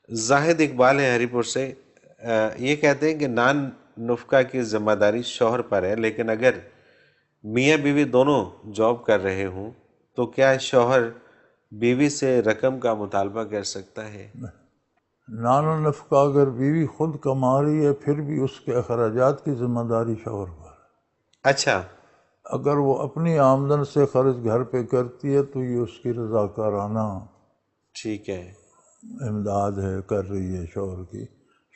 زاہد اقبال ہے ہری پور سے، یہ کہتے ہیں کہ نان نفقہ کی ذمہ داری شوہر پر ہے، لیکن اگر میاں بیوی دونوں جاب کر رہے ہوں تو کیا شوہر بیوی سے رقم کا مطالبہ کر سکتا ہے؟ نان و نفقہ اگر بیوی خود کما رہی ہے پھر بھی اس کے اخراجات کی ذمہ داری شوہر پر ہے۔ اچھا، اگر وہ اپنی آمدن سے خرچ گھر پہ کرتی ہے تو یہ اس کی رضاکارانہ ٹھیک ہے، امداد ہے، کر رہی ہے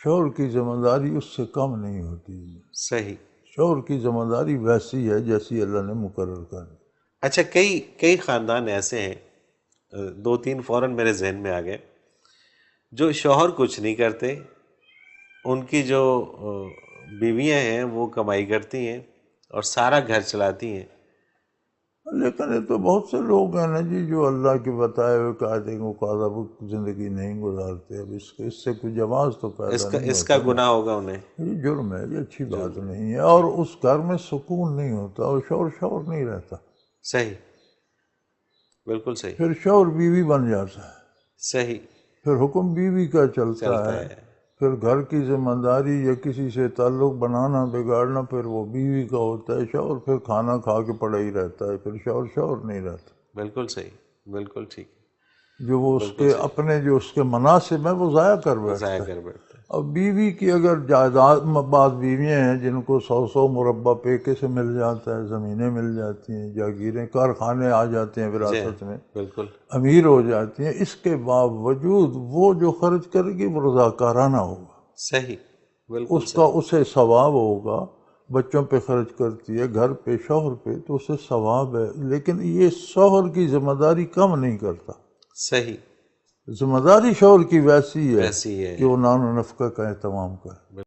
شوہر کی ذمہ داری اس سے کم نہیں ہوتی۔ صحیح۔ شوہر کی ذمہ داری ویسی ہے جیسی اللہ نے مقرر کر دی۔ اچھا، کئی خاندان ایسے ہیں، دو تین فوراً میرے ذہن میں آ گئے، جو شوہر کچھ نہیں کرتے، ان کی جو بیویاں ہیں وہ کمائی کرتی ہیں اور سارا گھر چلاتی ہیں۔ لیکن یہ تو بہت سے لوگ ہیں نا جی جو اللہ کے بتائے ہوئے قاعدے کو مطابق زندگی نہیں گزارتے۔ اب اس سے کوئی جواز تو پیدا نہیں اس کا ہوتا نا۔ گناہ ہوگا انہیں۔ یہ جرم ہے، یہ اچھی بات نہیں ہے، اور اس گھر میں سکون نہیں ہوتا، اور شوہر نہیں رہتا، صحیح، بالکل صحیح، پھر شوہر بیوی بن جاتا ہے، صحیح پھر حکم بیوی کا چلتا ہے، پھر گھر کی ذمہ داری یا کسی سے تعلق بنانا بگاڑنا پھر وہ بیوی کا ہوتا ہے، شوہر پھر کھانا کھا کے پڑا ہی رہتا ہے، پھر شوہر نہیں رہتا۔ بالکل صحیح، بالکل ٹھیک، جو وہ اس کے اپنے جو اس کے مناسب ہیں وہ ضائع کر بیٹھتا ضائع ہے۔ کر بیٹھتا ہے۔ اور بیوی کی اگر جائیداد، بعض بیویاں ہیں جن کو 100 مربع پیکے سے مل جاتا ہے، زمینیں مل جاتی ہیں، جاگیریں، کارخانے آ جاتے ہیں وراثت میں، بالکل امیر ہو جاتی ہیں، اس کے باوجود وہ جو خرچ کرے گی وہ رضاکارانہ ہوگا، صحیح، بالکل اس کا اسے ثواب ہوگا۔ بچوں پہ خرچ کرتی ہے، گھر پہ، شوہر پہ، تو اسے ثواب ہے، لیکن یہ شوہر کی ذمہ داری کم نہیں کرتا۔ صحیح، ذمہ داری شوہر کی ویسی ہے ایسی ہے۔ کہ وہ نان و نفقہ کا اہتمام کرے۔